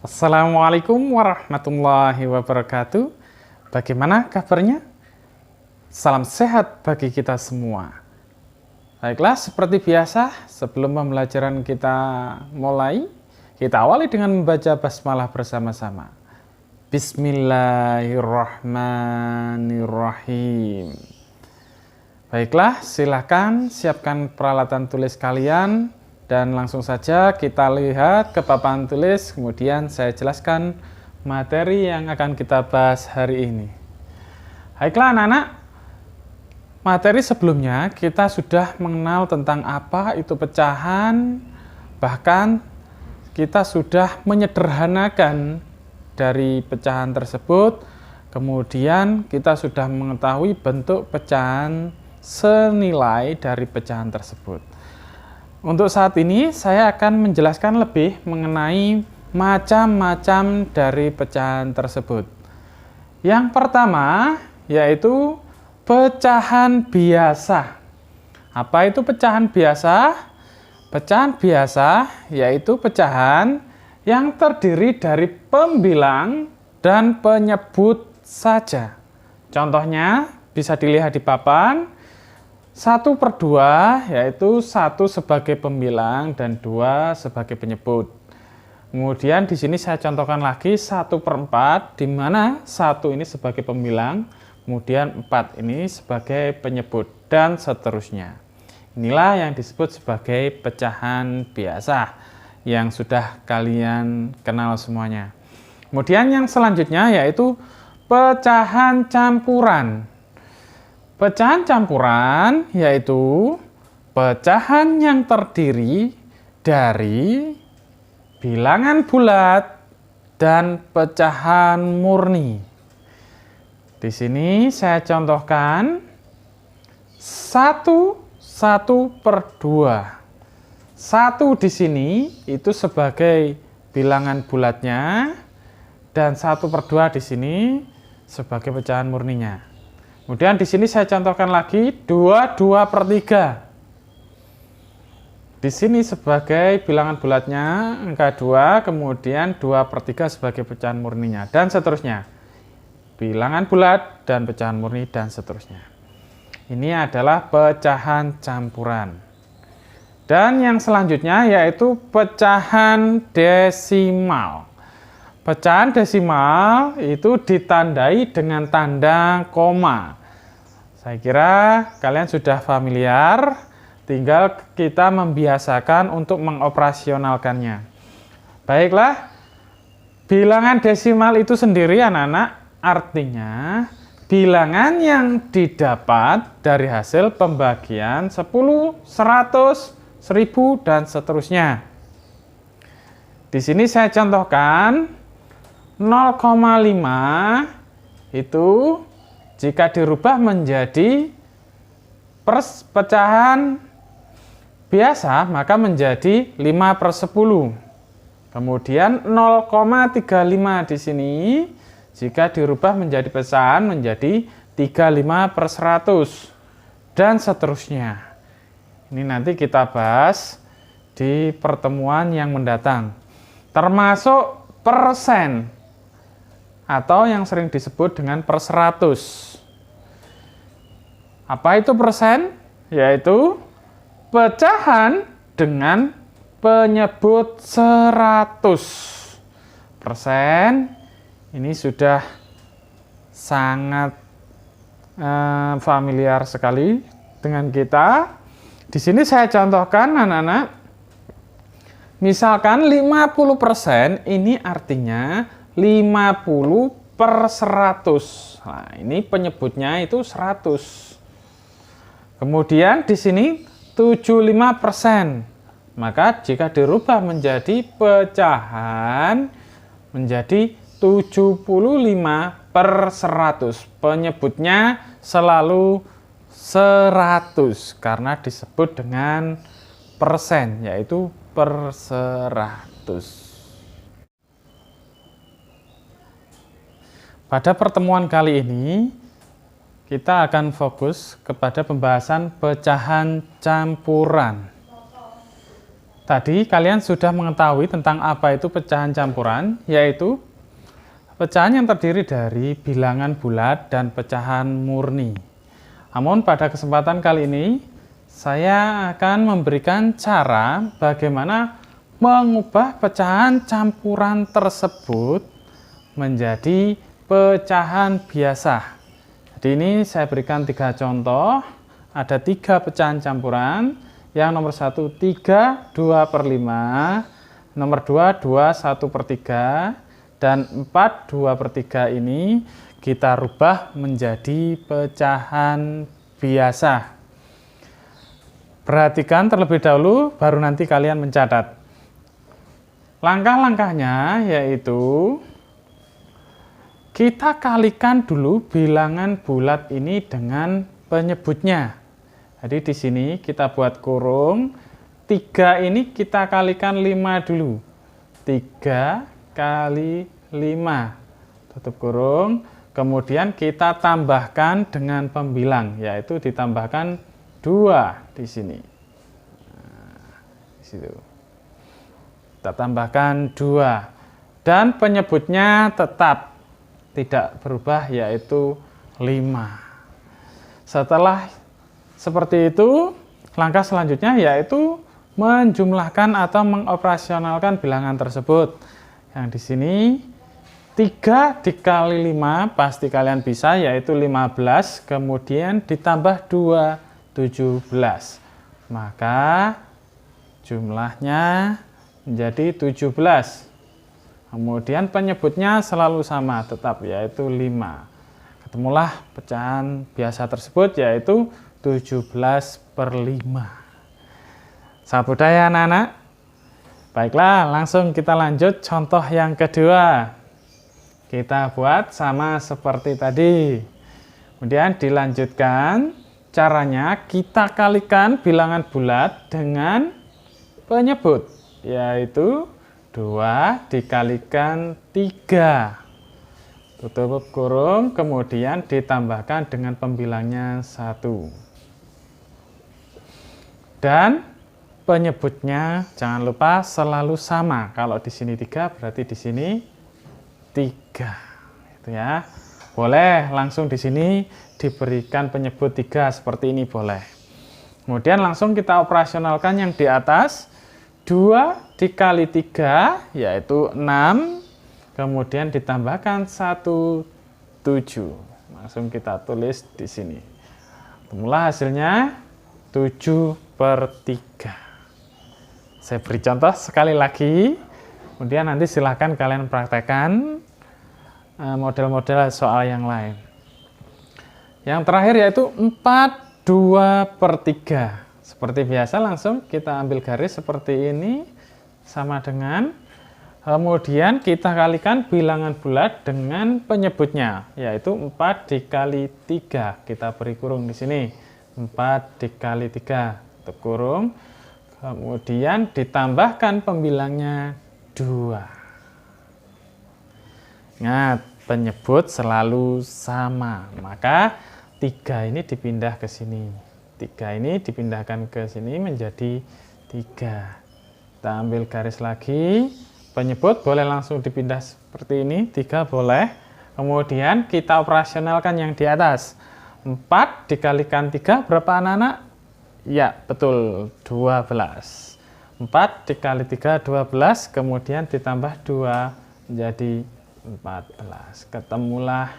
Assalamualaikum warahmatullahi wabarakatuh. Bagaimana kabarnya? Salam sehat bagi kita semua. Baiklah, seperti biasa, sebelum pembelajaran kita mulai, kita awali dengan membaca basmalah bersama-sama. Bismillahirrahmanirrahim. Baiklah, silakan siapkan peralatan tulis kalian. Dan langsung saja kita lihat ke papan tulis, kemudian saya jelaskan materi yang akan kita bahas hari ini. Baiklah anak-anak, materi sebelumnya kita sudah mengenal tentang apa itu pecahan, bahkan kita sudah menyederhanakan dari pecahan tersebut, kemudian kita sudah mengetahui bentuk pecahan senilai dari pecahan tersebut. Untuk saat ini saya akan menjelaskan lebih mengenai macam-macam dari pecahan tersebut. Yang pertama yaitu pecahan biasa. Apa itu pecahan biasa? Pecahan biasa yaitu pecahan yang terdiri dari pembilang dan penyebut saja. Contohnya bisa dilihat di papan. 1/2 yaitu 1 sebagai pembilang dan 2 sebagai penyebut. Kemudian di sini saya contohkan lagi 1/4 di mana 1 ini sebagai pembilang, kemudian 4 ini sebagai penyebut dan seterusnya. Inilah yang disebut sebagai pecahan biasa yang sudah kalian kenal semuanya. Kemudian yang selanjutnya yaitu pecahan campuran. Pecahan campuran yaitu pecahan yang terdiri dari bilangan bulat dan pecahan murni. Di sini saya contohkan 1/2. 1 di sini itu sebagai bilangan bulatnya dan 1/2 di sini sebagai pecahan murninya. Kemudian di sini saya contohkan lagi 2/3. Di sini sebagai bilangan bulatnya angka 2, kemudian 2/3 sebagai pecahan murninya, dan seterusnya. Bilangan bulat dan pecahan murni dan seterusnya. Ini adalah pecahan campuran. Dan yang selanjutnya yaitu pecahan desimal. Pecahan desimal itu ditandai dengan tanda koma. Saya kira kalian sudah familiar, tinggal kita membiasakan untuk mengoperasionalkannya. Baiklah, bilangan desimal itu sendiri anak-anak artinya bilangan yang didapat dari hasil pembagian 10, 100, 1000, dan seterusnya. Di sini saya contohkan 0,5 itu jika dirubah menjadi pecahan biasa maka menjadi 5/10. Kemudian 0,35 di sini jika dirubah menjadi pecahan menjadi 35/100 dan seterusnya. Ini nanti kita bahas di pertemuan yang mendatang. Termasuk persen atau yang sering disebut dengan per 100. Apa itu persen? Yaitu pecahan dengan penyebut 100%. Ini sudah sangat familiar sekali dengan kita. Di sini saya contohkan anak-anak, misalkan 50% ini artinya 50/100. Nah, ini penyebutnya itu 100. Kemudian di sini 75%. Maka jika dirubah menjadi pecahan menjadi 75/100. Penyebutnya selalu 100 karena disebut dengan persen, yaitu per 100. Pada pertemuan kali ini, kita akan fokus kepada pembahasan pecahan campuran. Tadi kalian sudah mengetahui tentang apa itu pecahan campuran, yaitu pecahan yang terdiri dari bilangan bulat dan pecahan murni. Namun pada kesempatan kali ini, saya akan memberikan cara bagaimana mengubah pecahan campuran tersebut menjadi pecahan biasa. Jadi ini saya berikan 3 contoh, ada 3 pecahan campuran. Yang nomor 1, 3, 2/5, nomor 2, 2, 1/3, dan 4, 2/3 ini kita rubah menjadi pecahan biasa. Perhatikan terlebih dahulu, baru nanti kalian mencatat. Langkah-langkahnya yaitu kita kalikan dulu bilangan bulat ini dengan penyebutnya. Jadi di sini kita buat kurung, 3 ini kita kalikan 5 dulu. 3 kali 5, tutup kurung, kemudian kita tambahkan dengan pembilang, yaitu ditambahkan 2 di sini. Nah, di situ. Kita tambahkan 2. Dan penyebutnya tetap tidak berubah, yaitu 5. Setelah seperti itu, langkah selanjutnya yaitu menjumlahkan atau mengoperasionalkan bilangan tersebut. Yang di sini 3 dikali 5 pasti kalian bisa, yaitu 15, kemudian ditambah 2, 17. Maka jumlahnya menjadi 17. Kemudian penyebutnya selalu sama, tetap, yaitu 5. Ketemulah pecahan biasa tersebut, yaitu 17/5. Sangat mudah ya anak-anak? Baiklah, langsung kita lanjut contoh yang kedua. Kita buat sama seperti tadi. Kemudian dilanjutkan, caranya kita kalikan bilangan bulat dengan penyebut, yaitu 2 dikalikan 3. Tutup kurung, kemudian ditambahkan dengan pembilangnya 1. Dan penyebutnya jangan lupa selalu sama. Kalau di sini 3, berarti di sini 3. Itu ya. Boleh langsung di sini diberikan penyebut 3 seperti ini, boleh. Kemudian langsung kita operasionalkan yang di atas. 2 dikali 3 yaitu 6. Kemudian ditambahkan 1, 7. Langsung kita tulis di sini. Temulah hasilnya 7/3. Saya beri contoh sekali lagi, kemudian nanti silahkan kalian praktekkan model-model soal yang lain. Yang terakhir yaitu 4/2/3. Seperti biasa langsung kita ambil garis seperti ini, sama dengan, kemudian kita kalikan bilangan bulat dengan penyebutnya, yaitu 4 dikali 3. Kita beri kurung di sini. 4 dikali 3, tutup kurung, kemudian ditambahkan pembilangnya 2. Ingat, penyebut selalu sama, maka 3 ini dipindah ke sini. 3 ini dipindahkan ke sini menjadi 3. Kita ambil garis lagi, penyebut boleh langsung dipindah seperti ini, 3 boleh. Kemudian kita operasionalkan yang di atas. 4 dikalikan 3 berapa anak-anak? Ya, betul, 12. 4 dikali 3, 12, kemudian ditambah 2 menjadi 14. Ketemulah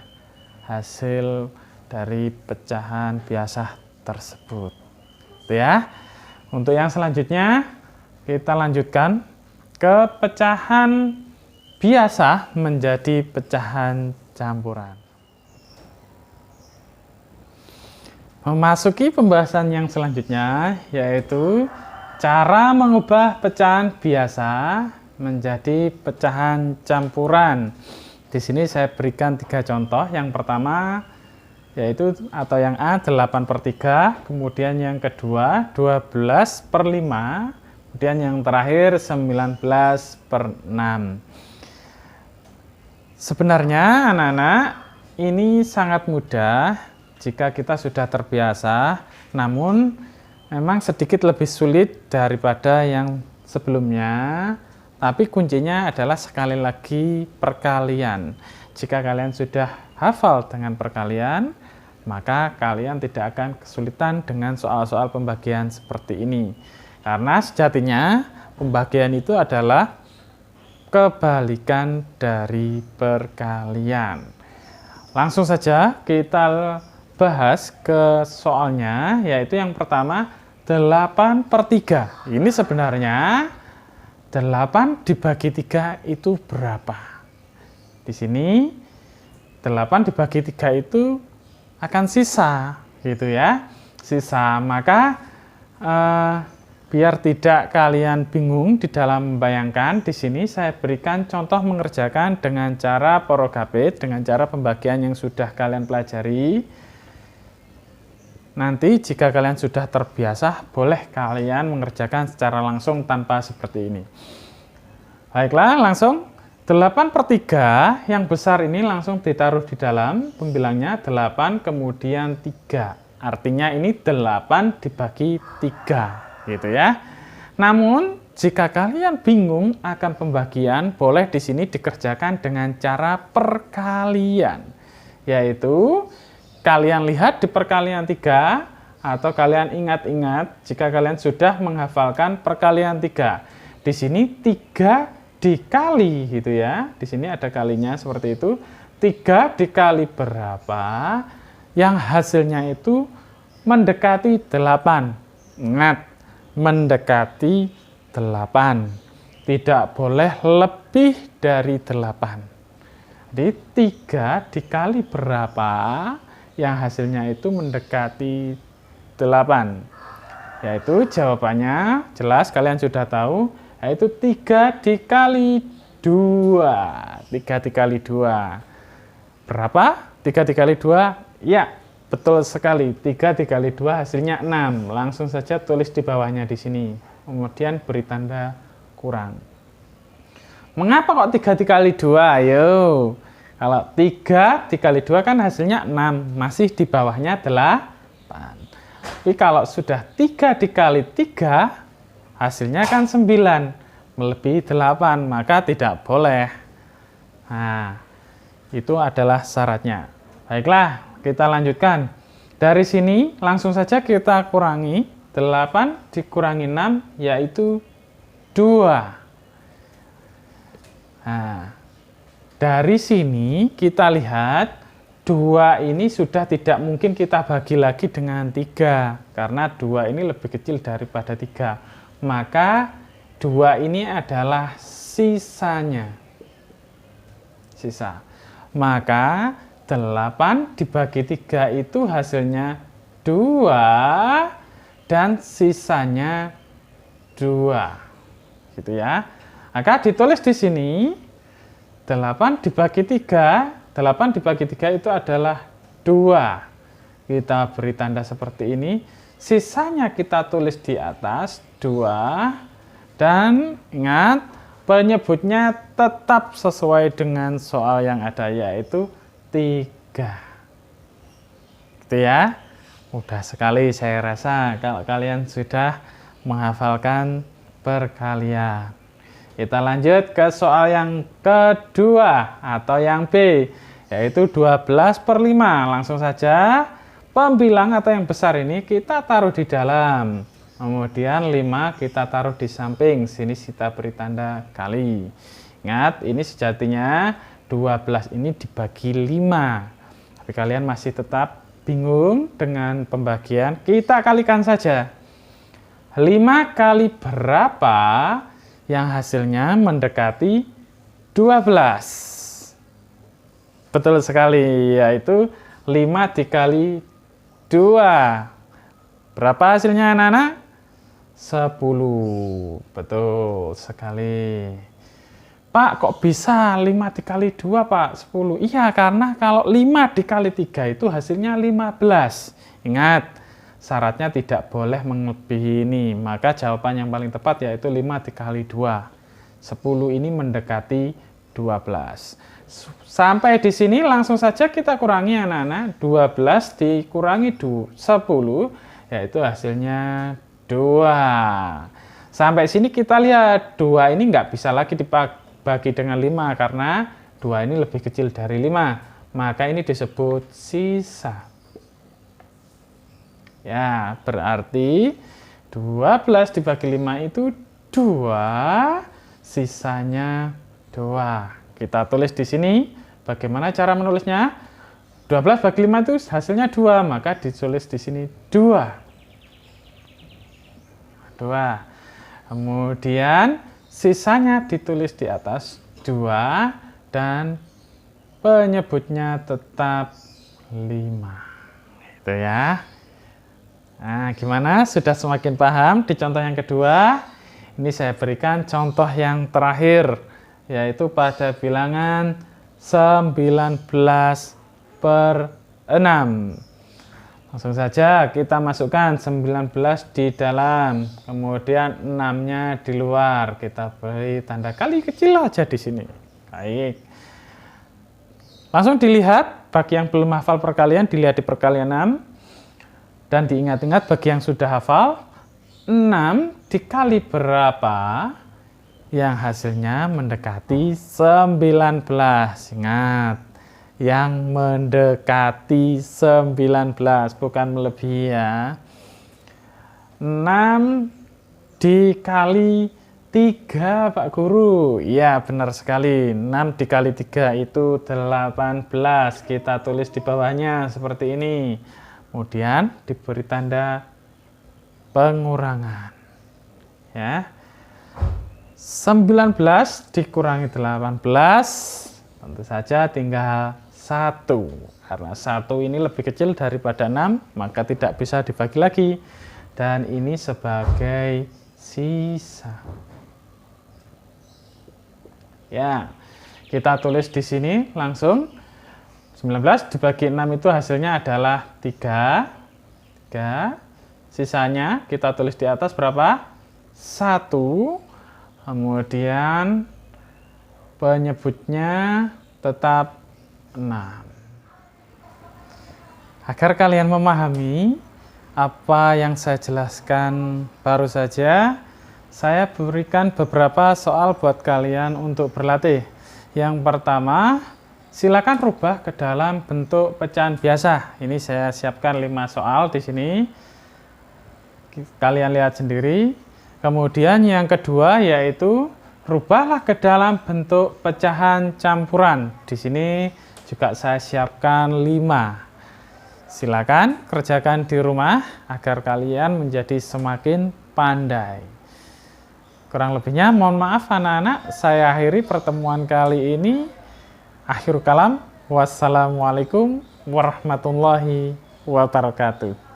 hasil dari pecahan biasa tersebut. Itu ya. Untuk yang selanjutnya, kita lanjutkan ke pecahan biasa menjadi pecahan campuran. Memasuki pembahasan yang selanjutnya, yaitu cara mengubah pecahan biasa menjadi pecahan campuran. Di sini saya berikan 3 contoh. Yang pertama yaitu atau yang A 8/3, kemudian yang kedua 12/5, kemudian yang terakhir 19/6. Sebenarnya anak-anak ini sangat mudah jika kita sudah terbiasa, namun memang sedikit lebih sulit daripada yang sebelumnya, tapi kuncinya adalah sekali lagi perkalian. Jika kalian sudah hafal dengan perkalian, maka kalian tidak akan kesulitan dengan soal-soal pembagian seperti ini. Karena sejatinya pembagian itu adalah kebalikan dari perkalian. Langsung saja kita bahas ke soalnya, yaitu yang pertama 8/3. Ini sebenarnya 8 dibagi 3 itu berapa? Di sini 8 dibagi 3 itu akan sisa, gitu ya. Sisa, maka biar tidak kalian bingung di dalam membayangkan, di sini saya berikan contoh mengerjakan dengan cara porogabit, dengan cara pembagian yang sudah kalian pelajari. Nanti jika kalian sudah terbiasa, boleh kalian mengerjakan secara langsung tanpa seperti ini. Baiklah, langsung 8/3 yang besar ini langsung ditaruh di dalam, pembilangnya 8 kemudian 3. Artinya ini 8 dibagi 3, gitu ya. Namun, jika kalian bingung akan pembagian, boleh di sini dikerjakan dengan cara perkalian, yaitu kalian lihat di perkalian 3, atau kalian ingat-ingat jika kalian sudah menghafalkan perkalian 3. Di sini 3 dikali, gitu ya. Di sini ada kalinya seperti itu. 3 dikali berapa? Yang hasilnya itu mendekati 8. Ingat, mendekati 8. Tidak boleh lebih dari 8. Jadi 3 dikali berapa? Yang hasilnya itu mendekati 8. Yaitu jawabannya jelas kalian sudah tahu, yaitu 3 dikali 2. 3 dikali 2. Berapa? 3 dikali 2? Ya, betul sekali. 3 dikali 2 hasilnya 6. Langsung saja tulis di bawahnya di sini. Kemudian beri tanda kurang. Mengapa kok 3 dikali 2? Ayo. Kalau 3 dikali 2 kan hasilnya 6, masih di bawahnya 8. Tapi kalau sudah 3 dikali 3, hasilnya kan 9, melebihi 8, maka tidak boleh. Nah, itu adalah syaratnya. Baiklah, kita lanjutkan. Dari sini langsung saja kita kurangi, 8 dikurangi 6, yaitu 2. Nah, dari sini kita lihat 2 ini sudah tidak mungkin kita bagi lagi dengan 3. Karena 2 ini lebih kecil daripada 3. Maka 2 ini adalah sisanya. Sisa. Maka 8 dibagi 3 itu hasilnya 2. Dan sisanya 2. Gitu ya. Maka ditulis di sini 8 dibagi 3, 8 dibagi 3 itu adalah 2. Kita beri tanda seperti ini. Sisanya kita tulis di atas, 2. Dan ingat, penyebutnya tetap sesuai dengan soal yang ada, yaitu 3. Gitu ya. Mudah sekali saya rasa kalau kalian sudah menghafalkan perkalian. Kita lanjut ke soal yang kedua atau yang B, yaitu 12/5. Langsung saja, pembilang atau yang besar ini kita taruh di dalam. Kemudian 5 kita taruh di samping. Sini kita beri tanda kali. Ingat, ini sejatinya 12 ini dibagi 5. Tapi kalian masih tetap bingung dengan pembagian. Kita kalikan saja. 5 kali berapa? Yang hasilnya mendekati 12. Betul sekali, yaitu 5 dikali 2. Berapa hasilnya anak-anak? 10. Betul sekali. Pak, kok bisa 5 dikali 2, Pak? 10. Iya, karena kalau 5 dikali 3 itu hasilnya 15. Ingat, syaratnya tidak boleh melebihi ini. Maka jawaban yang paling tepat yaitu 5 dikali 2. 10 ini mendekati 12. Sampai di sini langsung saja kita kurangi anak-anak. 12 dikurangi 10, yaitu hasilnya 2. Sampai sini kita lihat 2 ini nggak bisa lagi dibagi dengan 5 karena 2 ini lebih kecil dari 5. Maka ini disebut sisa. Ya, berarti 12 dibagi 5 itu 2, sisanya 2. Kita tulis di sini. Bagaimana cara menulisnya? 12 bagi 5 itu hasilnya 2, maka ditulis di sini 2. Kemudian sisanya ditulis di atas 2 dan penyebutnya tetap 5. Itu ya. Nah, gimana? Sudah semakin paham di contoh yang kedua? Ini saya berikan contoh yang terakhir, yaitu pada bilangan 19/6. Langsung saja kita masukkan 19 di dalam, kemudian 6-nya di luar. Kita beri tanda kali kecil aja di sini. Baik. Langsung dilihat, bagi yang belum hafal perkalian, dilihat di perkalian 6. Dan diingat-ingat bagi yang sudah hafal, 6 dikali berapa yang hasilnya mendekati 19. Ingat. Yang mendekati 19, bukan melebihi ya. 6 dikali 3 Pak Guru. Ya, benar sekali. 6 dikali 3 itu 18. Kita tulis di bawahnya seperti ini. Kemudian diberi tanda pengurangan. Ya. 19 dikurangi 18, tentu saja tinggal 1, karena 1 ini lebih kecil daripada 6, maka tidak bisa dibagi lagi. Dan ini sebagai sisa. Ya, kita tulis di sini langsung. 19 dibagi 6 itu hasilnya adalah 3. Sisanya kita tulis di atas berapa? 1. Kemudian penyebutnya tetap 6. Agar kalian memahami apa yang saya jelaskan baru saja, saya berikan beberapa soal buat kalian untuk berlatih. Yang pertama, silakan rubah ke dalam bentuk pecahan biasa. Ini saya siapkan 5 soal di sini. Kalian lihat sendiri. Kemudian yang kedua yaitu rubahlah ke dalam bentuk pecahan campuran. Di sini juga saya siapkan 5. Silakan kerjakan di rumah agar kalian menjadi semakin pandai. Kurang lebihnya mohon maaf anak-anak, saya akhiri pertemuan kali ini. Akhir kalam, wassalamualaikum warahmatullahi wabarakatuh.